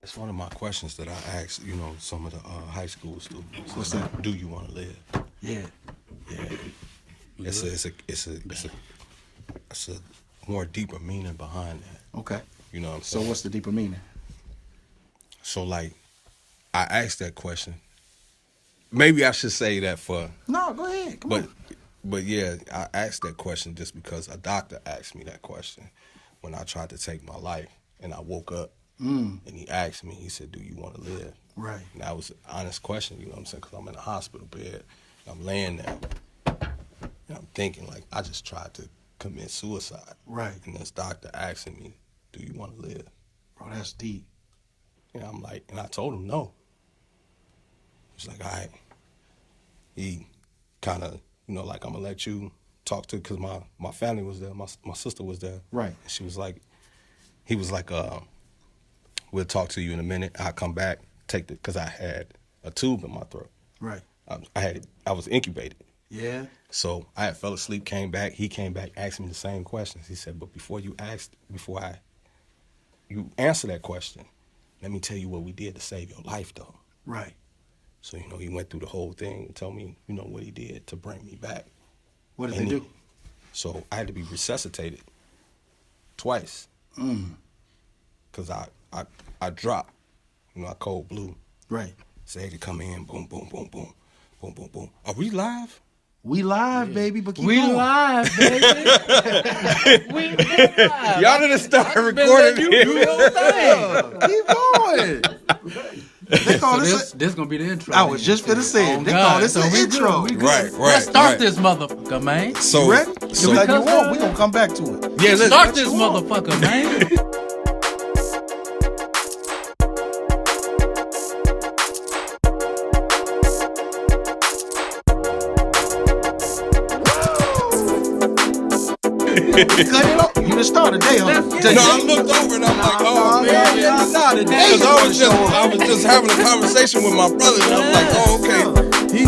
It's one of my questions that I ask, some of the high school students. What's that? Do you want to live? Yeah. Yeah. It's a more deeper meaning behind that. Okay. You know what I'm So saying? what's the deeper meaning? So like, I asked that question. Maybe I should say that for. No, go ahead. Come on. But yeah, I asked that question just because a doctor asked me that question when I tried to take my life, and I woke up and he asked me. He said, "Do you want to live?" Right. And that was an honest question. You know what I'm saying? Because I'm in a hospital bed, and I'm laying there, and I'm thinking like I just tried to commit suicide. Right. And this doctor asking me, "Do you want to live?" Bro, that's deep. And I'm like, and I told him no. He's like, all right. He kind of, like, I'm going to let you talk to, because my family was there. My sister was there. Right. And he was like, we'll talk to you in a minute. I'll come back, because I had a tube in my throat. Right. I was incubated. Yeah. So I had fell asleep, came back. He came back, asked me the same questions. He said, but before you answer that question, let me tell you what we did to save your life, though. Right. So, he went through the whole thing and told me, what he did to bring me back. What did they do? So I had to be resuscitated twice. Because I dropped, I cold blue. Right. So they had to come in, boom, boom, boom, boom, boom, boom, boom. Are we live? We live, baby, but keep We going. live, baby. We live. Y'all didn't start Been recording letting you do here. your thing. Keep going. They call This gonna be the intro. I was just finna say it. Oh, They God. call this So the we intro. good. Right. Let's start this motherfucker, man. So, You ready? So, Like you because, want, we gonna come back to it. yeah, let's Start this motherfucker, man. Cut it off. You done started today, huh? Let's get No, I looked over and I'm like, oh man, because I was just having a conversation with my brother, and I'm like, oh okay, he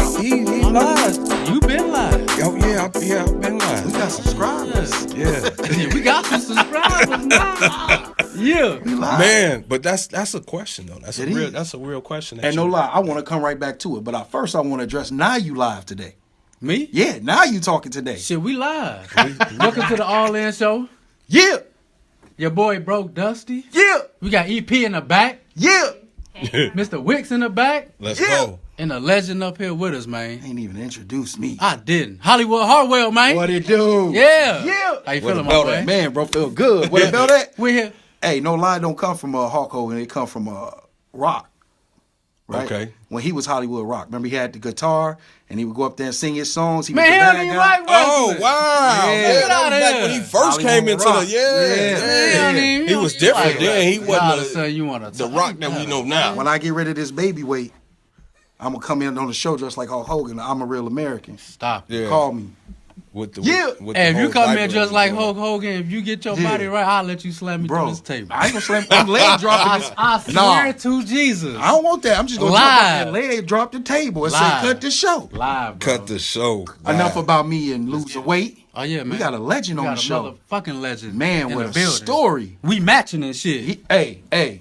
lied. You been live. Oh yeah, I've been We lying. got subscribers. Yeah, We got some subscribers now. Yeah. We live. man, but that's a question though. It is. That's a real question. And no lie, I want to come right back to it. But first, I want to address now you live today. Me? Yeah, now you talking today. Shit, we live. Welcome to the All In Show. Yeah, Your boy Broke Dusty. yeah, We got EP in the back. yeah. Mr. Wicks in the back. Let's Yeah. go. And a legend up here with us, man. Ain't even introduced me. I didn't. Hollywood Hartwell, man. What it do? Yeah. Yeah. How you Where feeling, the my belt boy? at? Man, bro, feel good. Where the belt at? We here. Hey, no lie, don't come from Hawk Hogan. It come from Rock. Right? Okay. When he was Hollywood Rock. Remember, he had the guitar, and he would go up there and sing his songs. He Man, was he the don't bad even guy. like Oh wrestling. wow! Yeah. Yeah, Get that outta was back here. when he first came Hollywood into Rock. the Yeah. He was different then. He All of a wasn't sudden you want the Rock that we know now. When I get rid of this baby weight, I'm going to come in on the show just like Hulk Hogan. I'm a real American. Stop. Yeah. Call me. With the, Yeah. with Hey, if the you whole come diaper in just that like was Hulk going. Hogan, if you get your Yeah. body right, I'll let you slam me Bro, through this table. I ain't going to slam. I'm leg dropping this. I swear Nah. to Jesus. I don't want that. I'm just going to Live. drop up and leg drop the table and Live. say, cut the show. Live, bro. Cut the show. Enough Wow. about me and losing weight. Oh, yeah, man. We got a legend We on got the a show. motherfucking legend. Man in with the a building. story. We matching and shit. Hey.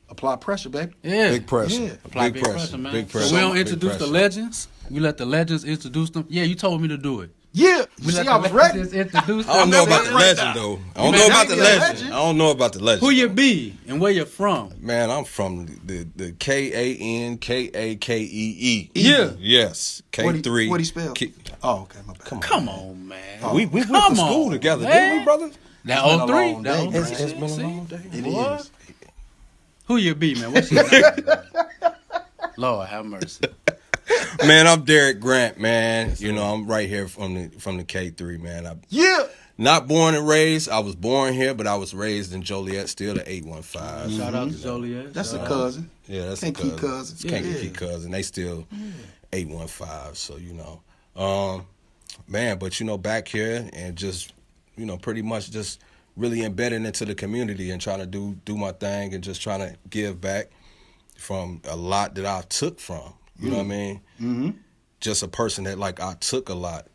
Apply pressure, baby. Yeah. Big pressure. Yeah. Apply Big pressure. man. Big So pressure. we don't Big introduce the pressure. legends. We let the legends introduce them. Yeah, you told me to do it. Yeah. We See, let I the was ready. legends introduce I don't them. know about the Right legend now. though. I don't Man, know that about the ain't a legend. legend. I don't know about the legend. Who you be and where you from? Man, I'm from the Kankakee. Yeah. Yes. K3. What he spell? Oh, okay, my bad. Come on, man. We went Come to school on, together, man. didn't we, brother? That been a 03. long That day. 03. It's been a See? long day. It What? is. Who you be, man? What's your name? Lord have mercy. Man, I'm Derek Grant, man. I'm right here from the K3, man. I'm Yeah. not born and raised. I was born here, but I was raised in Joliet, still the 815. Shout out to Joliet. That's a Shout out. cousin. Yeah, that's Kankakee a cousins. It's Kankakee Yeah. cousin. They still 815. So man. But back here and just pretty much just really embedding into the community and trying to do my thing and just trying to give back from a lot that I took from. You know what I mean? Mm-hmm. Just a person that I took a lot,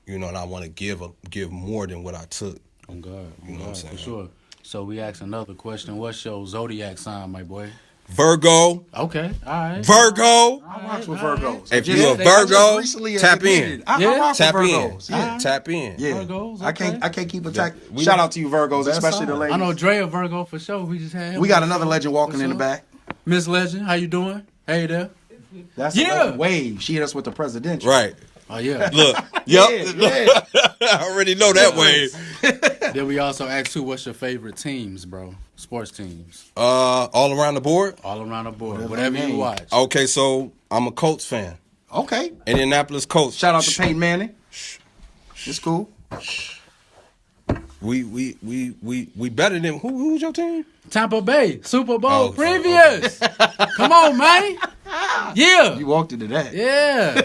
and I want to give more than what I took. On God. You know what I'm saying? For sure. So we ask another question. What's your zodiac sign, my boy? Virgo. Okay, all right. Virgo. I rocks with Virgos. If Just- you a I just Virgo, recently tap admitted, in. I Yeah. rock Tap with in. Virgos. Yeah. Tap in. Yeah. Virgos, I can't okay. keep attack. We Shout the- out to you Virgos, best especially the sign. ladies. I know Dre a Virgo for sure. We just had him. We got on another show. legend walking For in the sure. back. Miss Legend, how you doing? Hey there. That's Yeah. a legend. Wave. She hit us with the presidential. Right. Oh yeah. Look. Yeah, Yep. yeah. I already know that wave. Then we also asked you, what's your favorite teams, bro? Sports teams, All around the board. all around the board, Whatever whatever they you name. watch. Okay, so I'm a Colts fan. Okay. Indianapolis Colts. Shout out to Peyton Manning. It's cool. We better than who's your team? Tampa Bay, Super Bowl Oh, previous. Come on, man. Yeah. You walked into that. Yeah.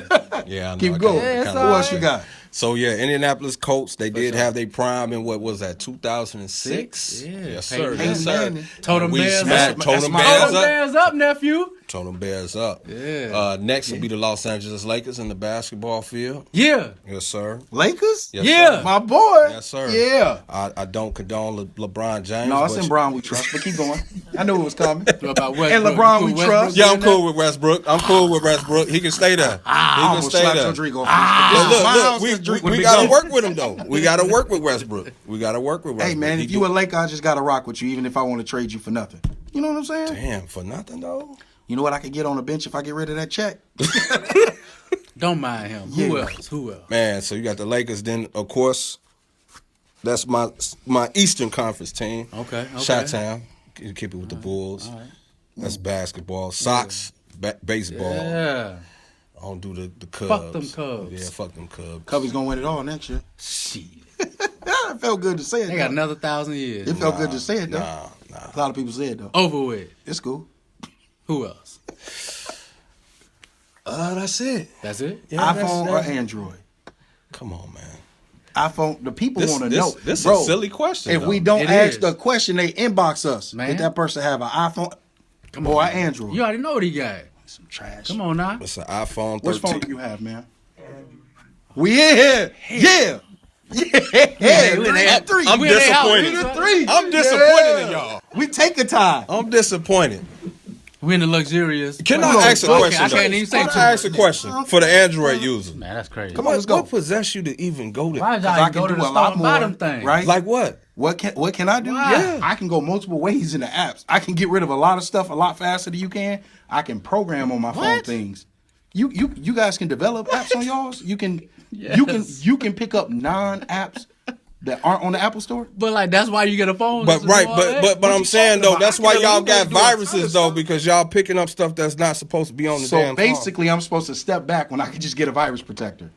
Yeah, I know. Keep I going. kinda- Yeah, it's kinda- Who else you alright. got? So yeah, Indianapolis Colts. They did sure. have their prime in what was that? 2006. Yeah. Yes, sir. Peyton Yes, sir. Manning. Told them We Bears smacked- up. told them That's Bears Told them up. Bears up, nephew. Told them Bears up. Yeah. Next will be the Los Angeles Lakers in the basketball field. Yeah. Yes, sir. Lakers? Yes, Yeah. sir. My boy. Yes, sir. Yeah. I don't condone LeBron James. No, it's but- in Brown we trust, but keep going. I knew it was coming. What about Westbrook? And LeBron You we put Westbrook trust. Yeah, I'm in there? cool with Westbrook. I'm cool with Westbrook. He can stay there. I He can almost stay slapped there. your drink off. But This is my house, look, this drink would we be gotta gone. work with him though. We gotta work with Westbrook. We gotta work with Westbrook. Hey, man, He if you a Laker, I just got to rock with you, even if I want to trade you for nothing. You know what I'm saying? damn for nothing though. You know what I could get on the bench if I get rid of that check? Don't mind him. Who Yeah. else? Who else? Man, so you got the Lakers. Then of course, that's my Eastern Conference team. Okay. Chi-Town. You keep it with the Bulls. All right. That's basketball. Sox, baseball. Yeah. I don't do the Cubs. Fuck them Cubs. Yeah, fuck them Cubs. Cubby's going to win it all next year. Shit. It felt good to say it. They got though. another 1,000 years. It felt good to say it, though. Nah. A lot of people say it, though. Over with. It's cool. Who else? That's it. That's it? Yeah, iPhone or Android? Come on, man. iPhone. The people This- want to this- know. this is Bro, a silly question, If though. we don't It ask is. the question, they inbox us. Man. Did that person have an iPhone or an Android? You already know what he got. Some trash. Come on now. It's an iPhone 13. Which phone do you have, man? We in here. Yeah. Yeah. we in there. Three. I'm We in their house. disappointed. We in Three. I'm disappointed in y'all. We take a time. I'm disappointed. We in the luxurious. Can Come I on, ask a okay, question? I can't though? even say Can too I ask a much. question for the Android user? Man, that's crazy. Come on, on, let's go. what possessed you to even go to? Why did I I can go to do the a store lot and buy more, them things? right? Like what? What can I do? Why? Yeah. I can go multiple ways in the apps. I can get rid of a lot of stuff a lot faster than you can. I can program on my phone What? things. You guys can develop apps on yours. You can you can pick up non-apps that aren't on the Apple Store. But like that's why you get a phone. But to right, do all that? but I'm saying though, about? that's I why can y'all literally got do a ton of viruses though, stuff. because y'all picking up stuff that's not supposed to be on the So damn phone. basically, I'm supposed to step back when I can just get a virus protector.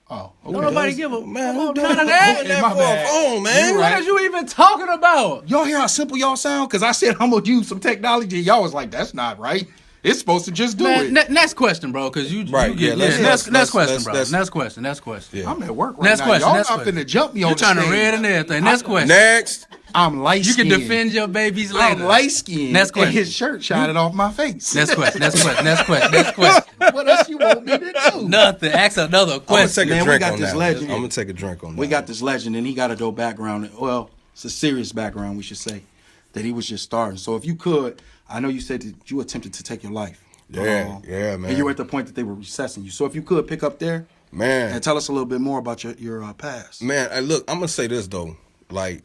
Oh, Don't okay. nobody give a Man, fuck who doing none of that. that My for bad. a phone, man? You What right. is you even talking about? Y'all hear how simple y'all sound? Because I said I'm gonna use some technology. Y'all was like, "That's not right. It's supposed to just do Man, it." next question, bro. Because you Right, you get yeah, let's- next let's- question, let's- bro. let's- Next question. Next question. Yeah. I'm at work right Next now. question, Y'all next not question. finna jump me on You the trying to stage. read and everything. Next question. Next, I'm light You skinned. can defend your babies later. I'm light skinned. Next question. And his shirt shining off my face. Next question. Next question. Next question. Next question. What else you want me to do? Nothing. Ask another I'm gonna question. take Man, a we drink got on this that. legend. I'm gonna take a drink on that. We got this legend, and he got a dope background. Well, it's a serious background, we should say, that he was just starting. So if you could, I know you said that you attempted to take your life. Yeah, yeah, man. And you were at the point that they were recessing you. So if you could pick up there man. and tell us a little bit more about your past. Man, look, I'm gonna say this though, like,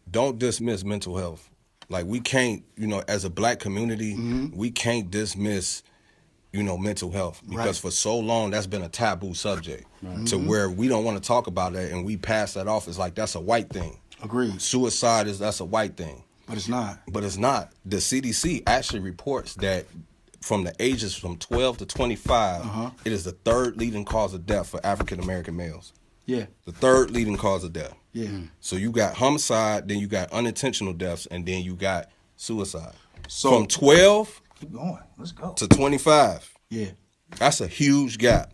don't dismiss mental health. Like, we can't, as a black community, we can't dismiss, mental health because Right. for so long that's been a taboo subject to where we don't want to talk about that and we pass that off as like that's a white thing. Agreed. Suicide that's a white thing, But it's not. but it's not. The CDC actually reports that from the ages from 12 to 25, it is the third leading cause of death for African American males. Yeah. The third leading cause of death. Yeah. So you got homicide, then you got unintentional deaths, and then you got suicide. So- from 12 Keep going. Let's go. to 25, Yeah. that's a huge gap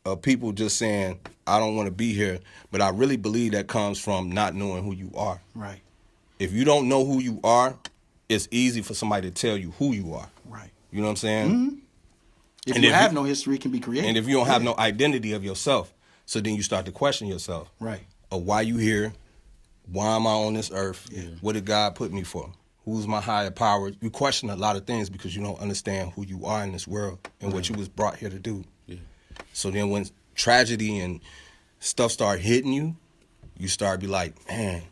of people just saying, I don't want to be here. But I really believe that comes from not knowing who you are. Right. If you don't know who you are, it's easy for somebody to tell you who you are. Right. You know what I'm saying? If And you if have you- no history, it can be created. And if you don't have no identity of yourself, so then you start to question yourself. Right. Of why you here? Why am I on this earth? Yeah. What did God put me for? who's my higher power. You question a lot of things because you don't understand who you are in this world and what you was brought here to do. Yeah. So then when tragedy and stuff start hitting you, you start be like, man,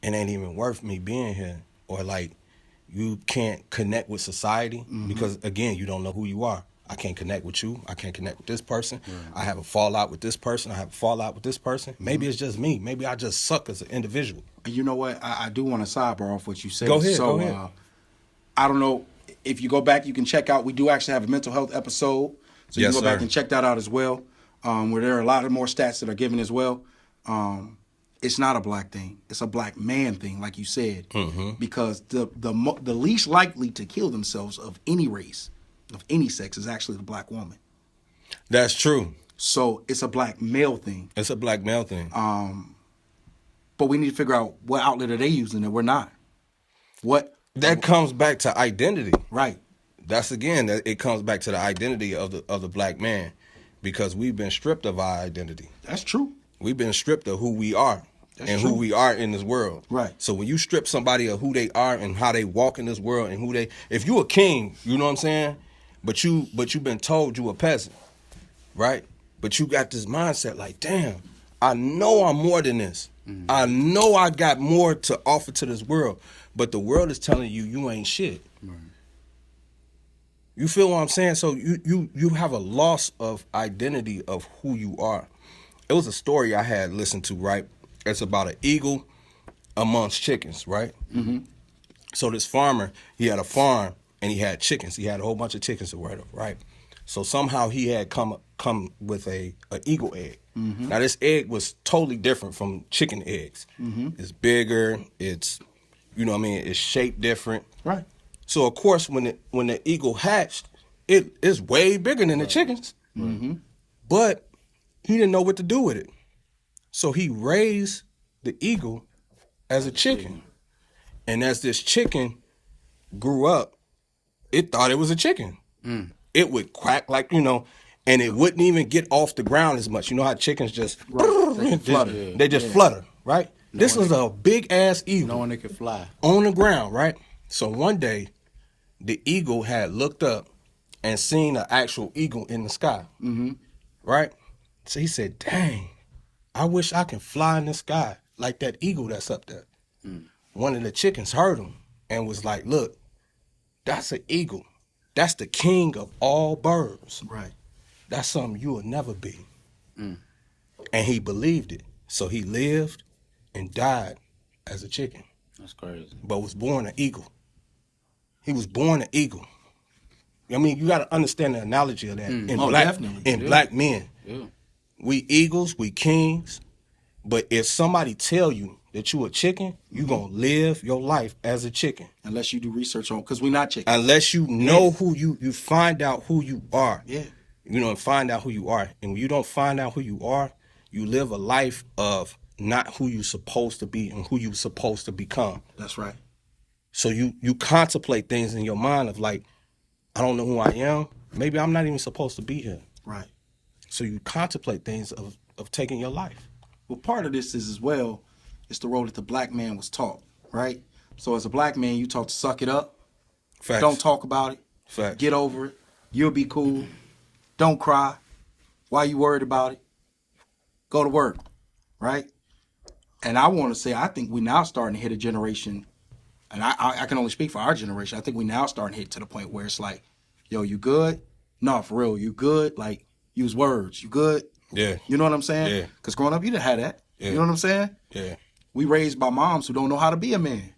it ain't even worth me being here. Or like, you can't connect with society because, again, you don't know who you are. I can't connect with you. I can't connect with this person. I have a fallout with this person. I have a fallout with this person. Maybe it's just me. Maybe I just suck as an individual. And you know what? I do want to sidebar off what you said. Go ahead, So, go ahead. I don't know if you go back, you can check out. We do actually have a mental health episode, so you Yes, can go back sir. and check that out as well. Where there are a lot of more stats that are given as well. It's not a black thing; it's a black man thing, like you said, because the least likely to kill themselves of any race, of any sex, is actually the black woman. That's true. So it's a black male thing. It's a black male thing. But we need to figure out what outlet are they using that we're not. What That comes back to identity. right? That's again, it comes back to the identity of the black man, because we've been stripped of our identity. That's true. We've been stripped of who we are That's and true. who we are in this world. Right. So when you strip somebody of who they are and how they walk in this world and if you a king, you know what I'm saying? But you've been told you a peasant, right? But you got this mindset like, damn, I know I'm more than this. I know I got more to offer to this world, but the world is telling you you ain't shit. You feel what I'm saying? So you have a loss of identity of who you are. It was a story I had listened to, right? It's about an eagle amongst chickens, right? So this farmer, he had a farm and he had chickens. He had a whole bunch of chickens or whatever, right? So somehow he had come with a eagle egg. Now this egg was totally different from chicken eggs. It's bigger. It's, you know what I mean? It's shaped different. Right. So of course, when the eagle hatched, it is way bigger than the chickens. But he didn't know what to do with it. So he raised the eagle as a chicken. And as this chicken grew up, it thought it was a chicken. It would quack like, and it wouldn't even get off the ground as much. You know how chickens just flutter. They just flutter, right? This was a big ass eagle Knowing it could fly. on the ground, right? So one day, the eagle had looked up and seen an actual eagle in the sky, right? So he said, dang, I wish I can fly in the sky like that eagle that's up there. One of the chickens heard him and was like, look, that's an eagle. That's the king of all birds. Right. That's something you will never be. And he believed it. So he lived and died as a chicken, That's crazy. but was born an eagle. He was born an eagle. I mean, you got to understand the analogy of that. Oh, definitely. In black men, Yeah. we eagles, we kings. But if somebody tell you that you a chicken, you gonna live your life as a chicken. Unless you do research on, because we're not chickens. Unless you know who you find out who you are. Yeah. And find out who you are. And when you don't find out who you are, you live a life of not who you supposed to be and who you supposed to become. That's right. So you contemplate things in your mind of like, I don't know who I am. Maybe I'm not even supposed to be here. Right. So you contemplate things of taking your life. Well, part of this is as well, it's the role that the black man was taught, right? So as a black man, you taught to suck it up. Facts. Don't talk about it. Facts. Get over it. You'll be cool. Don't cry. Why you worried about it? Go to work, right? And I want to say, I think we now starting to hit a generation, and I can only speak for our generation. I think we now starting to hit to the point where it's like, yo, you good? No, for real, you good? Like, use words. You good? Yeah. You know what I'm saying? Yeah. Because growing up, you didn't have that. Yeah. You know what I'm saying? Yeah. We raised by moms who don't know how to be a man.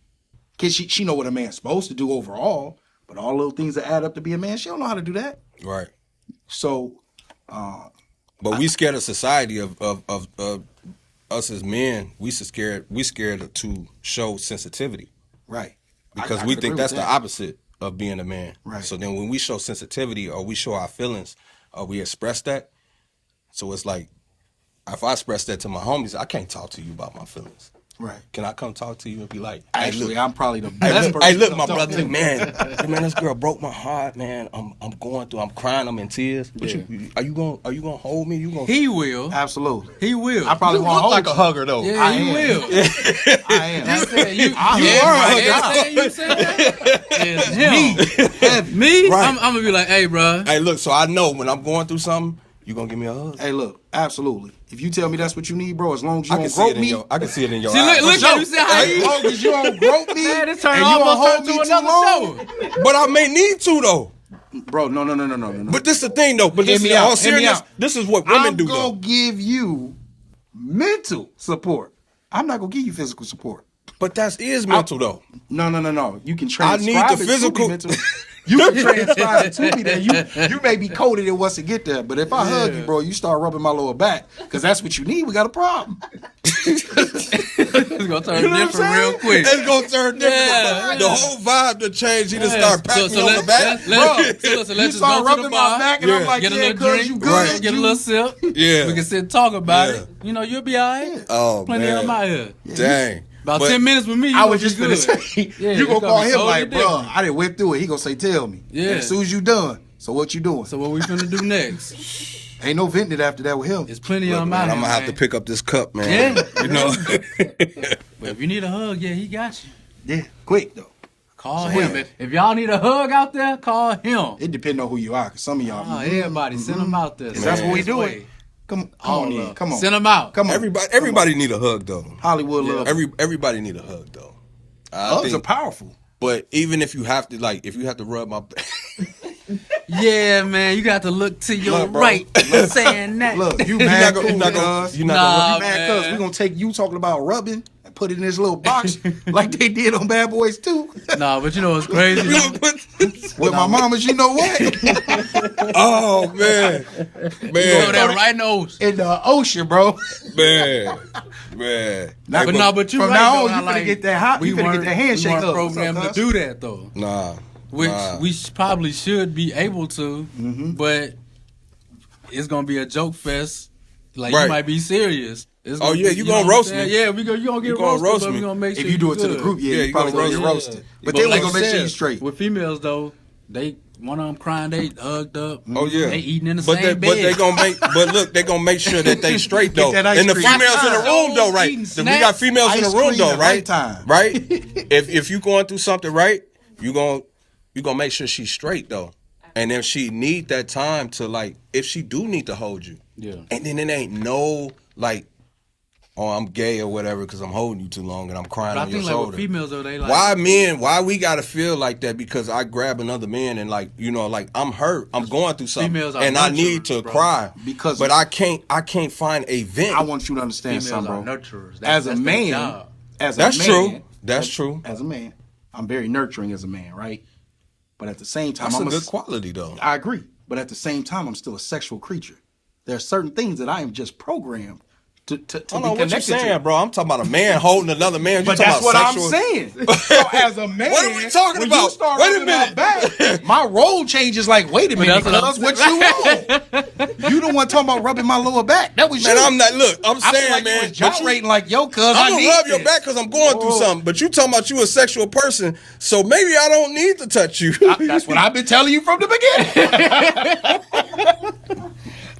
Cause she know what a man's supposed to do overall, but all little things that add up to be a man, she don't know how to do that. Right. So, But we scared of society of us as men. We scared to show sensitivity right. because I we could think agree that's with the that. opposite of being a man. Right. So then when we show sensitivity or we show our feelings or we express that, so it's like if I express that to my homies, I can't talk to you about my feelings. Right. Can I come talk to you and be like, Actually, I'm probably the Hey, best look, person. hey, look, to my talk brother, to. man, this girl broke my heart, man. I'm going through, I'm crying, I'm in tears. But Yeah. are you gonna hold me? You gonna? He will. Absolutely. He will. I probably You won't look hold like you. a hugger though. Yeah, I he am. will. I am. I said, you I are hug you saying it's him. Me? Right. I'm gonna be like, hey, bro. Hey, look, so I know when I'm going through something, you gonna give me a hug. Hey, look, absolutely. If you tell me that's what you need, bro, as long as you I can don't see it grope in me, your. I can see it in your See, eyes. look at you. See how as you. long as you don't grope me, Man, this and turn you don't almost hold turned me to too another long, show. But I may need to though. bro. No. But this the thing though. But this Hear is me all out, hear me seriousness. out. This is what women I'm do gonna though. give you mental support. I'm not gonna give you physical support. But that is mental though. No. You can I need transcribe the it physical- to me mental. You can transcribe it to me that you may be coded it once to get there. But if I hug you, bro, you start rubbing my lower back because that's what you need. We got a problem. It's gonna turn You know what I'm different saying? real quick. It's gonna turn different. Yeah, The yeah. whole vibe to change. You just start patting me on the back. Bro, let's you just start go to the rubbing bar. my back, and I'm Yeah. like, Get a yeah, little cuz drink, you Right. good. get a little sip. Yeah. We can sit and talk about Yeah. it. You know, you'll be all right. Oh, Plenty man. of them out here. Dang. About But 10 minutes with me, you I gonna was be just gonna good. say, Yeah, you gonna it's call be him totally like, bro, different. I didn't whip through it. He gonna say, tell me. Yeah. And as soon as you done, so what you doing? So what we finna do next? Ain't no venting it after that with him. There's plenty Look, of them man, out I'm here, gonna have to man. pick up this cup, man. Yeah. You know. But if you need a hug, yeah, he got you. Yeah, quick though. Call So him. yeah. If y'all need a hug out there, call him. It depends on who you are. Cause some of y'all, Everybody, send them out there. Cause that's what we This do way. it. Come All on in. love. Come on. Send them out. Come on. Everybody need a hug though. Hollywood love. Everybody need a hug though. I Hugs are think, powerful. but even if you have to, like, if you have to rub my back, Yeah, man, you got to look to your Look, bro. right. saying that. Look, you you're mad not cool, gonna, cuz. you're not Nah, gonna. You mad cuz man. we gonna take you talking about rubbing and put it in this little box like they did on Bad Boys 2. Nah, but you know what's crazy? With my mamas, you know what? Oh man, Over man, there right in the ocean. In the ocean, bro. man. Nah, But you from right, now though, on, you how, finna get that hot. You finna get weren't- that handshake we weren't up. programmed What's to up, do that though. Nah, Which nah. we probably should be able to, but it's gonna be a joke fest. Like Right. you might be serious. It's Oh, gonna yeah, be- you know gonna what I'm roast saying? me. Yeah, you gonna get You gonna roasted, roast but me. we gonna make sure If you do it to the good. group, yeah, Yeah, you you probably gonna gonna get roast roasted. me. But But then we like gonna you make sure said, you straight. With females though, one of them crying, they hugged up. Oh yeah, They eating in the but same But bed. they gonna make. But look, they gonna make sure that they straight though. that ice And the cream. females in the room though, right? Eating We got females in the Ice room cream though, at right? nighttime. Right. If you going through something, right, you gonna make sure she's straight though. And if she need that time to, like, if she do need to hold you, Yeah. and then it ain't no like, oh, I'm gay or whatever because I'm holding you too long and I'm crying But I on your think like shoulder. with females though, they like Why we gotta feel like that because I grab another man and, like, you know, like, I'm hurt, I'm going through something, Females are and I need nurturers, to bro. cry Because- but I can't find a vent. I want you to understand females something, are bro. nurturers. As a That's their man, job. That's true. That's true. As a man, I'm very nurturing as a man, right? But at the same time, That's I'm a good quality though. I agree. But at the same time, I'm still a sexual creature. There are certain things that I am just programmed to I be don't know what you're connected saying, to. bro. I'm talking about a man holding another man. You But talking that's about what sexual... I'm saying. So as a man, What are we talking when about? You start Wait a rubbing my minute. back, my role changes. Like, wait a minute, that's cuz, what what I'm you want? You the one talking about rubbing my lower back. That was Man, you. I'm not. Look, I'm I saying, feel like man. you was but you- gyrating like, yo, cuz, I'm I gonna need rub your this. back because I'm going through something. But you talking about you a sexual person, so maybe I don't need to touch you. That's what I've been telling you from the beginning.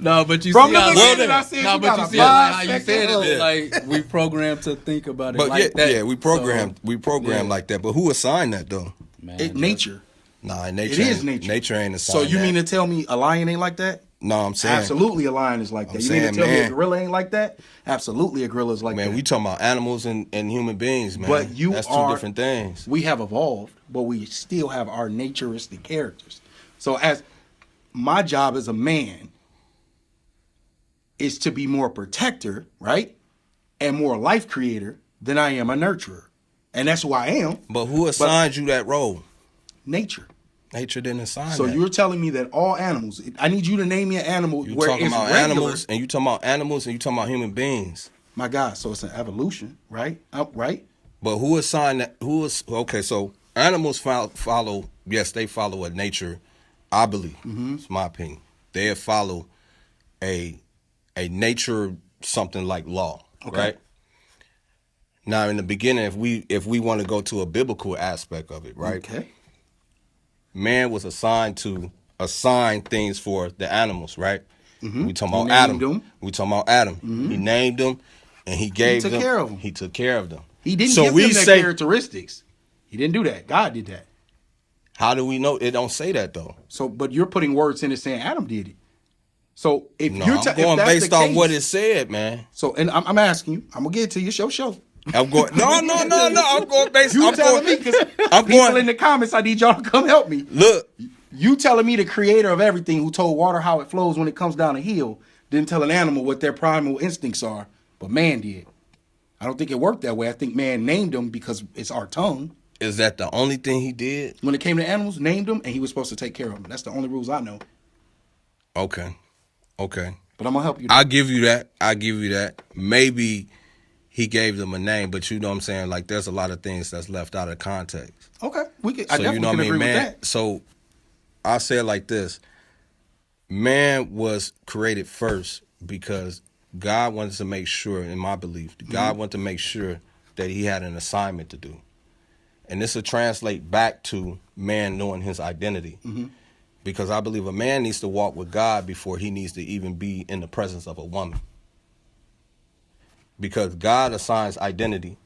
No, but you From see the how beginning, like, I said no, you but got you a see how, 5 you said second it, hook. like we programmed to think about it But like that. yeah, we programmed. So, We programmed yeah. like that. But who assigned that though? man, Nature. Nah, nature. It is ain't- nature. Nature ain't So assigned. you that. mean to tell me a lion ain't like that? No, I'm saying. Absolutely, a lion is like that. I'm You mean to saying, tell me a man. gorilla ain't like that? Absolutely, a gorilla is like Man, that. we talking about animals and human beings, man. But you That's two are- different things. We have evolved, but we still have our naturistic characters. So as my job as a man is to be more protector, right? And more life creator than I am a nurturer. And that's who I am, But who assigned you that role? nature. Nature didn't assign So that. you're telling me that all animals, I need you to name me an animal You where talking it's about regular. animals, and you talking about animals, and you talking about human beings. My God, so it's an evolution, right? Right? But who assigned that? Who is okay? So animals follow. Yes, they follow a nature. I believe. It's my opinion. They follow a nature something like law, Okay. right? Now, in the beginning, if we want to go to a biblical aspect of it, right? Okay. Man was assigned to assign things for the animals, right? We talking He about named Adam. them. We talking about Adam. He named them, and he gave took them. care of them. He took care of them. He didn't So give we them their say, characteristics. He didn't do that. God did that. how do we know it don't say that though? So, but you're putting words in it saying Adam did it. So if No, you're I'm if going that's based the on case, what it said, man. So, and I'm asking you, I'm gonna get it to you. Show. I'm going. No. I'm going based. You I'm telling going, me because I'm people going. in the comments, I need y'all to come help me. Look, You telling me the creator of everything, who told water how it flows when it comes down a hill, didn't tell an animal what their primal instincts are, but man did. I don't think it worked that way. I think man named them because it's our tongue. is that the only thing he did? When it came to animals, named them, and he was supposed to take care of them. That's the only rules I know. Okay. But I'm gonna help you. I give you that. Maybe he gave them a name, but you know what I'm saying? Like, there's a lot of things that's left out of context. Okay, we can. I So definitely you know what can I mean, agree man. with that. So I say it like this: man was created first because God wanted to make sure, in my belief, God wanted to make sure that he had an assignment to do. And this will translate back to man knowing his identity. Because I believe a man needs to walk with God before he needs to even be in the presence of a woman. Because God assigns identity.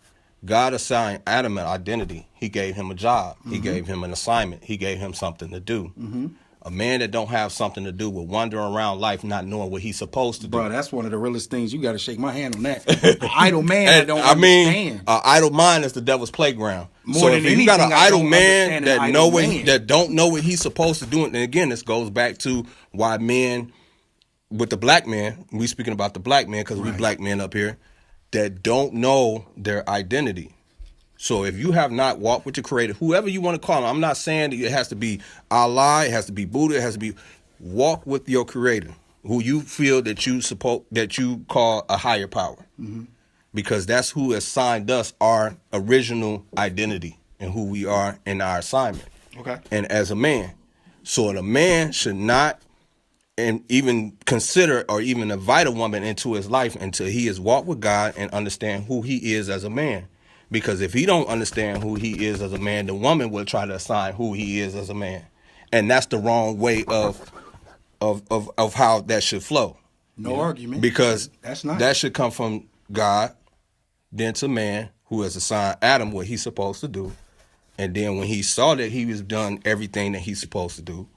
God assigned Adam an identity. He gave him a job. He gave him an assignment. He gave him something to do. A man that don't have something to do will wander around life not knowing what he's supposed to do. Bro, that's one of the realest things. You got to shake my hand on that. An idle man, I don't I mean, understand. idle mind is the devil's playground. More So than if you got an anything, I idle don't man understand an that idle know man. that don't know what he's supposed to do, and again, this goes back to why men with the black man, we speaking about the black man because we black men up here that don't know their identity. So if you have not walked with your creator, whoever you want to call him, I'm not saying that it has to be Allah, it has to be Buddha, it has to be walk with your creator, who you feel that you call a higher power. Because that's who assigned us our original identity and who we are in our assignment. Okay. And as a man. So a man should not and even consider or even invite a woman into his life until he has walked with God and understand who he is as a man. Because if he don't understand who he is as a man, the woman will try to assign who he is as a man. And that's the wrong way of how that should flow. No argument. Because That's not. that should come from God, then to man, who has assigned Adam what he's supposed to do. And then when he saw that he was done everything that he's supposed to do,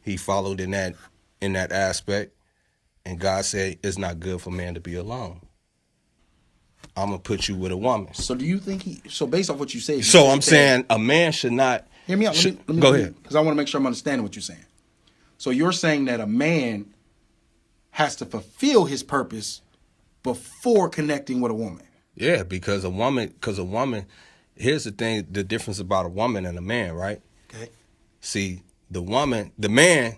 he followed in that aspect. And God said, it's not good for man to be alone. I'm going to put you with a woman. So do you think so based off what you said. So I'm saying a man should not. Hear me out. Let me go ahead. Because I want to make sure I'm understanding what you're saying. So you're saying that a man has to fulfill his purpose before connecting with a woman. Yeah, because a woman, here's the thing, the difference about a woman and a man, right? Okay. See, the man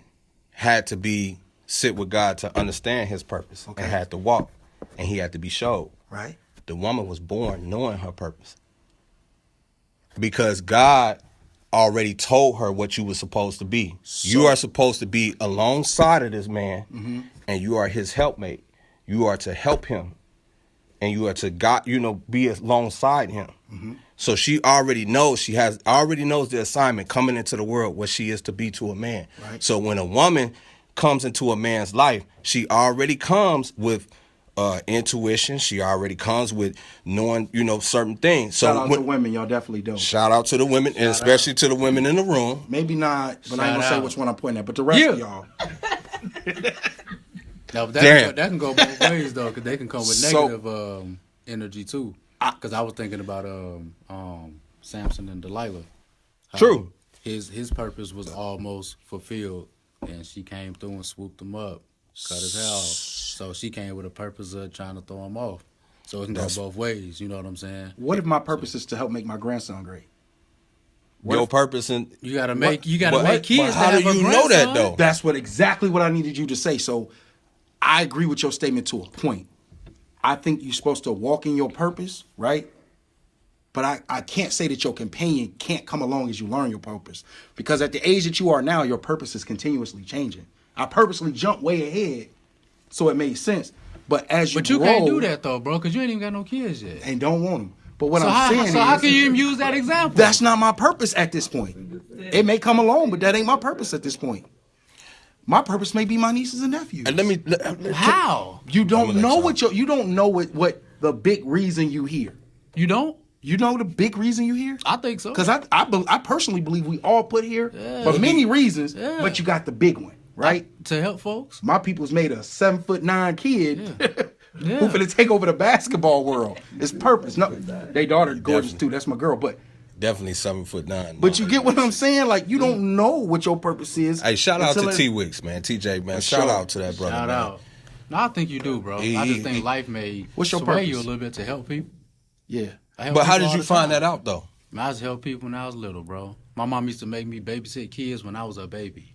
had to sit with God to understand his purpose. Okay. And had to walk, and he had to be showed. Right. The woman was born knowing her purpose. Because God already told her what you were supposed to be. You are supposed to be alongside of this man, and you are his helpmate. You are to help him, and you are to be alongside him. So she already knows the assignment coming into the world, what she is to be to a man. Right. So when a woman comes into a man's life, she already comes with intuition. She already comes with knowing, certain things. So Shout out to women, y'all definitely do. shout out to the women, and especially to the women in the room. Maybe not, but I ain't gonna Shout say out. which one I'm pointing at. But the rest of y'all, Now, Damn. that can go both ways though, because they can come with So- negative energy too. Because I was thinking about Samson and Delilah. How True. His purpose was almost fulfilled, and she came through and swooped him up, cut his hair off. So she came with a purpose of trying to throw him off. So it can go both ways. You know what I'm saying? what if my purpose is to help make my grandson great? Your purpose and You gotta make kids. But to how have do a you know that grandson. though? That's exactly what I needed you to say. So I agree with your statement to a point. I think you're supposed to walk in your purpose, right? But I can't say that your companion can't come along as you learn your purpose. Because at the age that you are now, your purpose is continuously changing. I purposely jumped way ahead so it made sense. But as you But you grow, can't do that though, bro, because you ain't even got no kids yet. and don't want them. But what I'm saying is, how can you even use that example? that's not my purpose at this point. It may come along, but that ain't my purpose at this point. My purpose may be my nieces and nephews. And How? You don't know what the big reason you here. You don't? You know the big reason you here? I think so. Because I personally believe we all put here for many reasons, but you got the big one, right? To help folks. My people's made a 7'9" kid who finna take over the basketball world. It's purpose. No, they daughter gorgeous too. That's my girl, but definitely 7'9". but you get what I'm saying? Like you don't know what your purpose is. Hey, shout out to T Wicks, man. TJ, man. Shout out to that brother. Shout out. No, I think you do, bro. I just think life may what's your sway purpose? you a little bit to help people. Yeah. But how did you find that out though? I used to help people when I was little, bro. My mom used to make me babysit kids when I was a baby.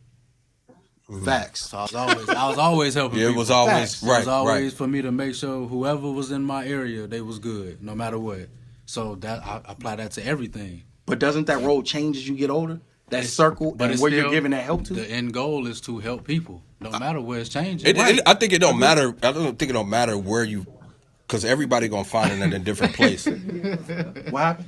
Facts. So I was always helping people. It was always It was always for me to make sure whoever was in my area, they was good, no matter what. So that I apply that to everything. But doesn't that road change as you get older? That circle and where you're giving that help to? The end goal is to help people, no matter where it's changing. I think it don't matter. I don't think it don't matter where you, because everybody gonna find it in a different place. What happened?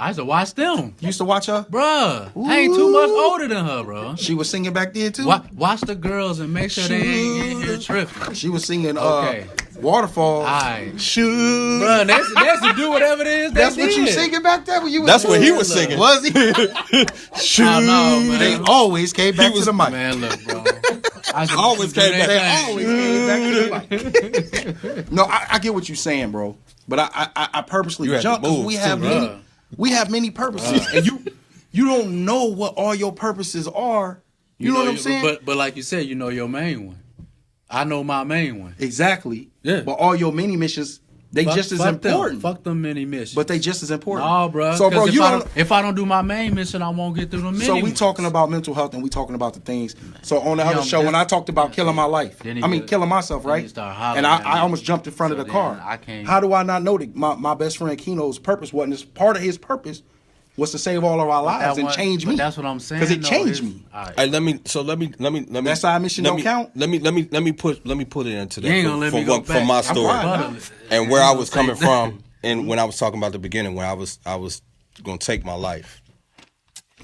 I used to watch them. You used to watch her? Bruh, I ain't too much older than her, bro. She was singing back then too? Watch the girls and make sure they ain't in here tripping. She was singing Okay. Waterfall. Alright. Shoot. Bruh, that's to do whatever it is That's what you singing back there when you was That's what he was singing. Was he? Shoot. No, man. They always came back to the mic. Man, look, bro. Always came back. They always came back to the mic. No, I get what you're saying, bro. But I purposely You had jump to because move, we have many purposes. And you don't know what all your purposes are. You know what I'm saying? But like you said, you know your main one. I know my main one. Exactly. Yeah. But all your mini missions, they just as important. Fuck them mini missions. But they just as important. No, bro. So, bro, if I don't do my main mission, I won't get through the mini. So we ones. talking about mental health and we talking about the things. So on the other Yeah, show, when I talked about killing my life, killing myself, then he right? started hollering And at me. I almost jumped in front of So the car. then I can't- How do I not know that my best friend Keno's purpose wasn't as part of his purpose was to save all of our lives and change me? That's what I'm saying. Because it changed me. All right. Hey, let me. That side mission don't count? Let me put it into that. You ain't gonna let me go back. for my I'm story fine. and where I was coming from, and when I was talking about the beginning, when I was gonna take my life,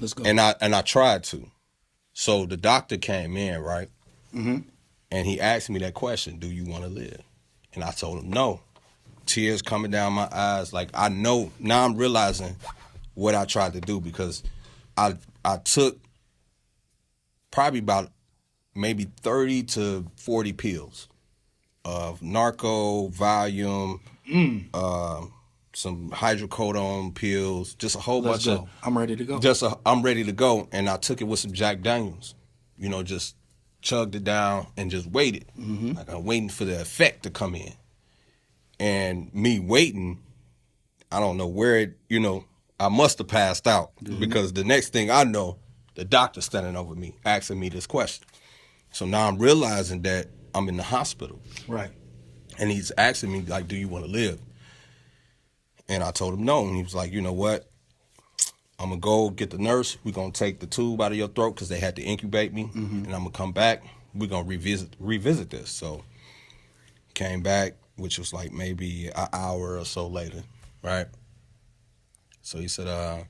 Let's go. and I tried to. So the doctor came in, right, and he asked me that question: do you want to live? And I told him no. Tears coming down my eyes, like I know now. I'm realizing what I tried to do because I took probably about maybe 30 to 40 pills of narco, Valium, some hydrocodone pills, just a whole bunch of. I'm ready to go. I'm ready to go, and I took it with some Jack Daniels. You know, just chugged it down and just waited. Like I'm waiting for the effect to come in. And me waiting, I don't know where it, I must have passed out because the next thing I know, the doctor's standing over me asking me this question. So now I'm realizing that I'm in the hospital. Right. And he's asking me, like, do you want to live? And I told him no. And he was like, you know what? I'm going to go get the nurse. We're going to take the tube out of your throat because they had to incubate me. And I'm going to come back. We're going to revisit this. So came back, which was like maybe an hour or so later, right? So he said, I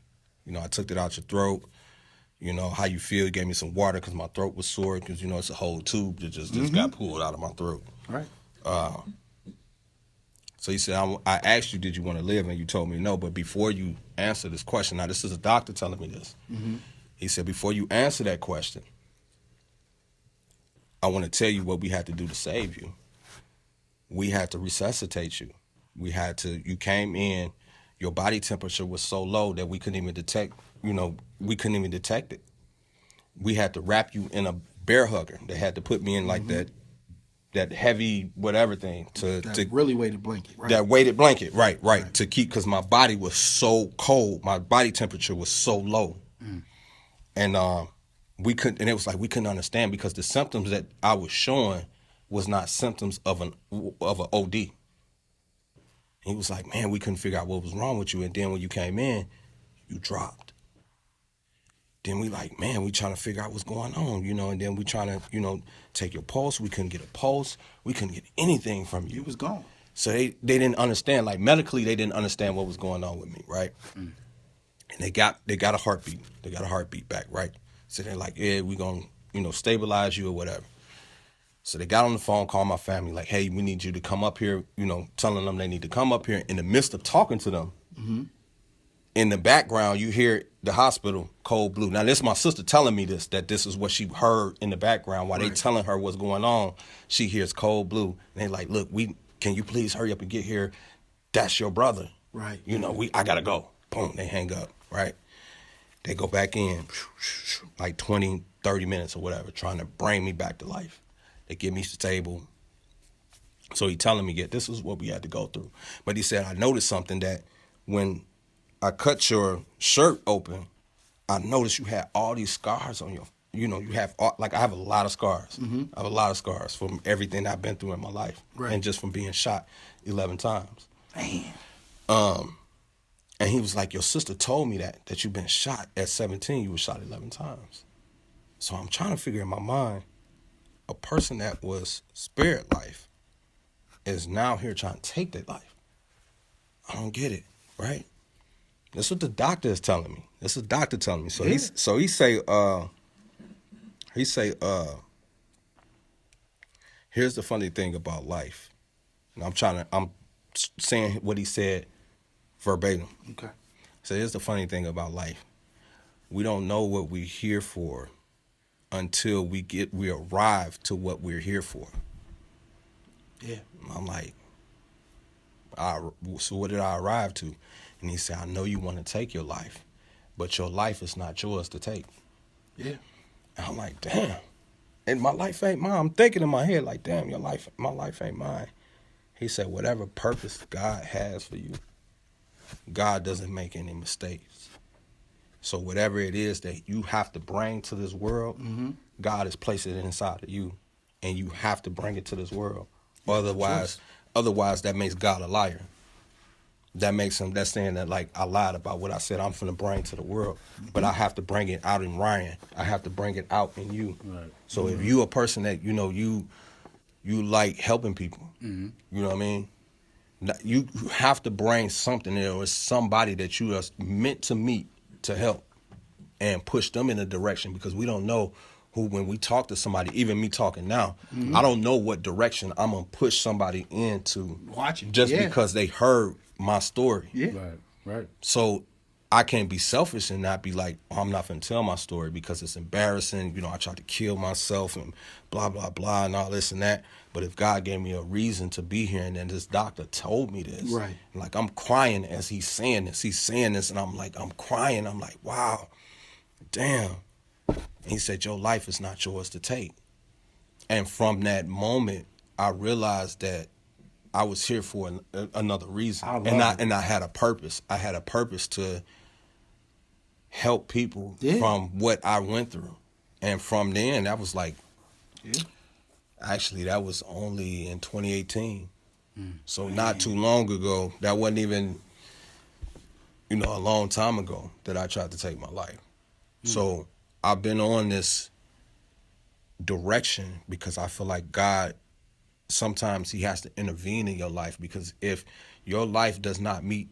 took it out your throat. How you feel? He gave me some water because my throat was sore because, it's a whole tube that just got pulled out of my throat. Right. So he said, I asked you, did you want to live? And you told me no. But before you answer this question, now this is a doctor telling me this. He said, before you answer that question, I want to tell you what we had to do to save you. We had to resuscitate you. You came in, your body temperature was so low that we couldn't even detect, it. We had to wrap you in a bear hugger. They had to put me in like that heavy whatever thing to really weighted blanket. Right. That weighted blanket, right. To keep, because my body was so cold, my body temperature was so low. And we couldn't, and it was like we couldn't understand because the symptoms that I was showing was not symptoms of an OD. He was like, man, we couldn't figure out what was wrong with you. And then when you came in, you dropped. Then we like, man, we trying to figure out what's going on, and then we trying to, take your pulse. We couldn't get a pulse. We couldn't get anything from you. You was gone. So they didn't understand, like medically, they didn't understand what was going on with me, right? And they got a heartbeat. They got a heartbeat back, right? So they're like, yeah, we gonna, stabilize you or whatever. So they got on the phone, called my family, like, hey, we need you to come up here, telling them they need to come up here. In the midst of talking to them, in the background, you hear the hospital, Cold Blue. Now, this is my sister telling me that this is what she heard in the background while they telling her what's going on. She hears Cold Blue. And they like, look, can you please hurry up and get here? That's your brother. Right. I got to go. Boom, they hang up, right? They go back in, like 20, 30 minutes or whatever, trying to bring me back to life. They get me stable. So he telling me, yeah, this is what we had to go through. But he said, I noticed something that when I cut your shirt open, I noticed you had all these scars on your, you have, I have a lot of scars. I have a lot of scars from everything I've been through in my life. Right. And just from being shot 11 times. Man. And he was like, your sister told me that you've been shot at 17, you were shot 11 times. So I'm trying to figure in my mind, a person that was spirit life is now here trying to take their life. I don't get it, right? That's what the doctor is telling me. That's the doctor telling me. So he say, here's the funny thing about life. And I'm saying what he said verbatim. Okay. So here's the funny thing about life. We don't know what we're here for until we arrive to what we're here for. Yeah. I'm like, so what did I arrive to? And he said, I know you want to take your life, but your life is not yours to take. Yeah. And I'm like, damn. And my life ain't mine. I'm thinking in my head like, damn, my life ain't mine. He said, whatever purpose God has for you, God doesn't make any mistakes. So whatever it is that you have to bring to this world, God has placed it inside of you, and you have to bring it to this world. Otherwise, that makes God a liar. That makes him, that's saying that like I lied about what I said I'm finna bring to the world, but I have to bring it out in Ryan. I have to bring it out in you. Right. So if you a person that you like helping people, you know what I mean? You have to bring something there or somebody that you are meant to meet to help and push them in a direction, because we don't know who, when we talk to somebody, even me talking now, I don't know what direction I'm going to push somebody into Watching. just because they heard my story. Yeah. Right. So I can't be selfish and not be like, oh, I'm not going to tell my story because it's embarrassing. I tried to kill myself and blah, blah, blah, and all this and that. But if God gave me a reason to be here, and then this doctor told me this, Right. like I'm crying as he's saying this, and I'm crying. I'm like, wow, damn. And he said, your life is not yours to take. And from that moment, I realized that I was here for another reason. And I had a purpose. I had a purpose to help people from what I went through. And from then, that was like, actually, that was only in 2018. So not too long ago. That wasn't even, a long time ago that I tried to take my life. So I've been on this direction because I feel like God, sometimes he has to intervene in your life, because if your life does not meet,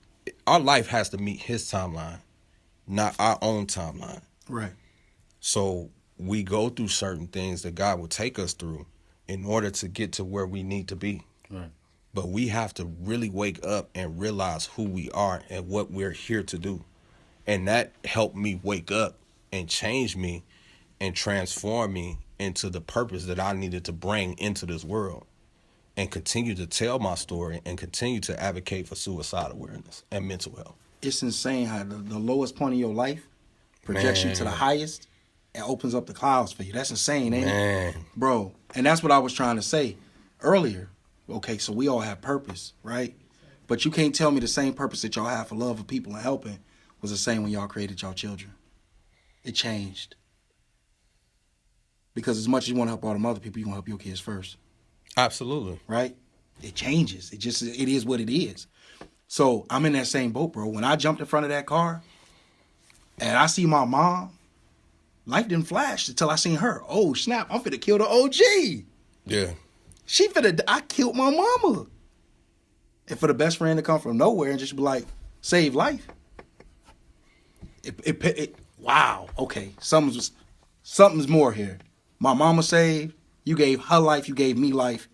our life has to meet his timeline, not our own timeline. Right. So we go through certain things that God will take us through in order to get to where we need to be. Right. But we have to really wake up and realize who we are and what we're here to do. And that helped me wake up and change me and transform me into the purpose that I needed to bring into this world, and continue to tell my story and continue to advocate for suicide awareness and mental health. It's insane how the lowest point of your life projects you to the highest and opens up the clouds for you. That's insane, ain't it? Bro, and that's what I was trying to say earlier. Okay, so we all have purpose, right? But you can't tell me the same purpose that y'all have for love of people and helping was the same when y'all created y'all children. It changed. Because as much as you want to help all them other people, you want to help your kids first. Absolutely. Right? It changes. It is what it is. So I'm in that same boat, bro. When I jumped in front of that car and I see my mom, life didn't flash until I seen her. Oh, snap, I'm finna kill the OG. Yeah. I killed my mama. And for the best friend to come from nowhere and just be like, save life. Wow. Okay. Something's more here. My mama saved. You gave her life. You gave me life.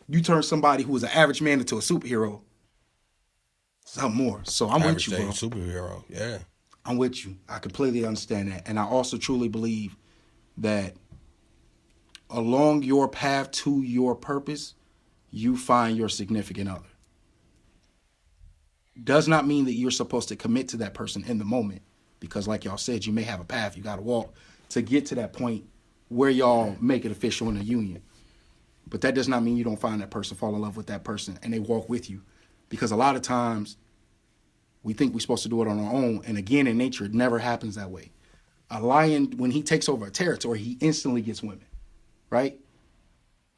You turned somebody who was an average man into a superhero. Something more. So I'm with you, bro. Superhero. Yeah. I'm with you. I completely understand that. And I also truly believe that along your path to your purpose, you find your significant other. Does not mean that you're supposed to commit to that person in the moment, because like y'all said, you may have a path you got to walk to get to that point where y'all make it official in a union. But that does not mean you don't find that person, fall in love with that person, and they walk with you. Because a lot of times we think we're supposed to do it on our own. And again, in nature, it never happens that way. A lion, when he takes over a territory, he instantly gets women, right?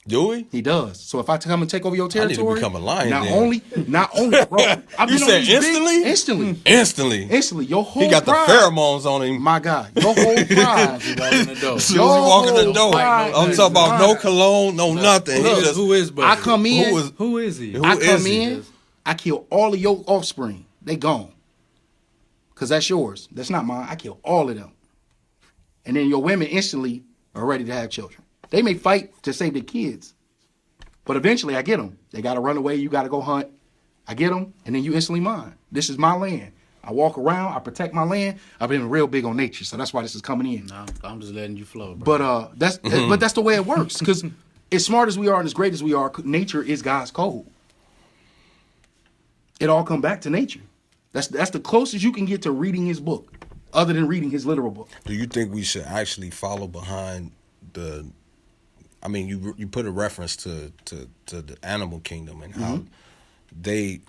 Do we? He does. So if I come and take over your territory, I need to become a lion. Not only, bro. You said instantly? Instantly. Your whole he got pride, the pheromones on him. My God, your whole pride. As soon as he walk in the door, I'm talking about no cologne, no nothing. Look, who is Buddy? I come in. Who is he? I come in. I kill all of your offspring. They gone. Because that's yours. That's not mine. I kill all of them. And then your women instantly are ready to have children. They may fight to save their kids. But eventually I get them. They got to run away. You got to go hunt. I get them. And then you instantly mine. This is my land. I walk around. I protect my land. I've been real big on nature. So that's why this is coming in. No, I'm just letting you flow, bro. But that's the way it works. Because as smart as we are and as great as we are, nature is God's code. It all come back to nature. That's the closest you can get to reading his book, other than reading his literal book. Do you think we should actually follow behind the? I mean, you put a reference to the animal kingdom and how they,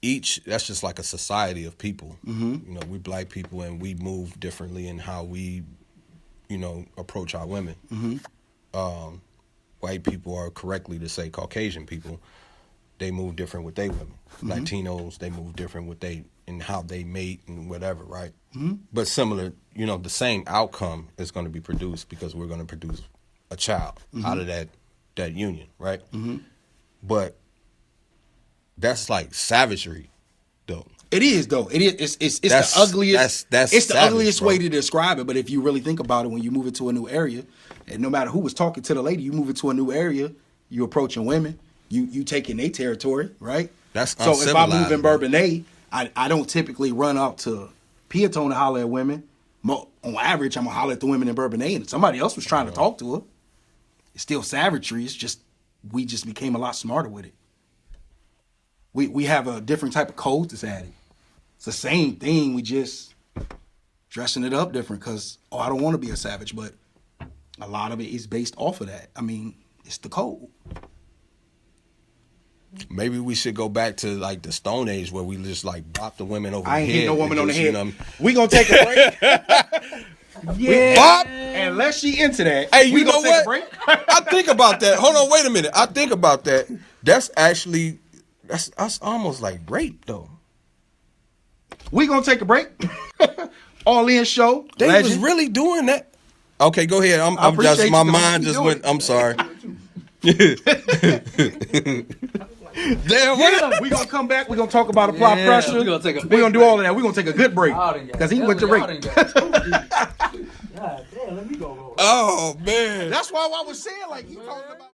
each, that's just like a society of people. We black people, and we move differently in how we, approach our women. White people are correctly to say Caucasian people. They move different with their women. Latinos, they move different with and how they mate and whatever, right? But similar, the same outcome is going to be produced because we're going to produce a child out of that union, right? But that's like savagery, though. It is, though. It is. It's the ugliest. That's it's the savage, ugliest bro. way to describe it. But if you really think about it, when you move into a new area, and no matter who was talking to the lady, you move into a new area, you approaching women. You taking their territory, right? That's so. If I move in bro. Bourbonnais, I don't typically run out to Peatone to holler at women. On average, I'm gonna holler at the women in Bourbonnais, and if somebody else was trying to talk to her. It's still savagery. It's just we just became a lot smarter with it. We have a different type of code that's added. It's the same thing. We just dressing it up different because I don't want to be a savage, but a lot of it is based off of that. I mean, it's the code. Maybe we should go back to like the Stone Age where we just like bop the women over the head. I ain't hitting no woman on the head. We gonna take a break. Yeah. Bop. Unless she into that. Hey, you know take what? A break? I think about that. Hold on, wait a minute. I think about that. That's almost like rape though. We gonna take a break. All in show. They Legend. was really doing that. Okay, go ahead. I'm appreciate just you my for mind just went. I'm sorry. Damn, what? We gonna come back. We gonna talk about apply pressure. We gonna take a we gonna do all of that. We gonna take a good break because he went to break. God damn, let me go. Oh man, That's why I was saying like you talking about.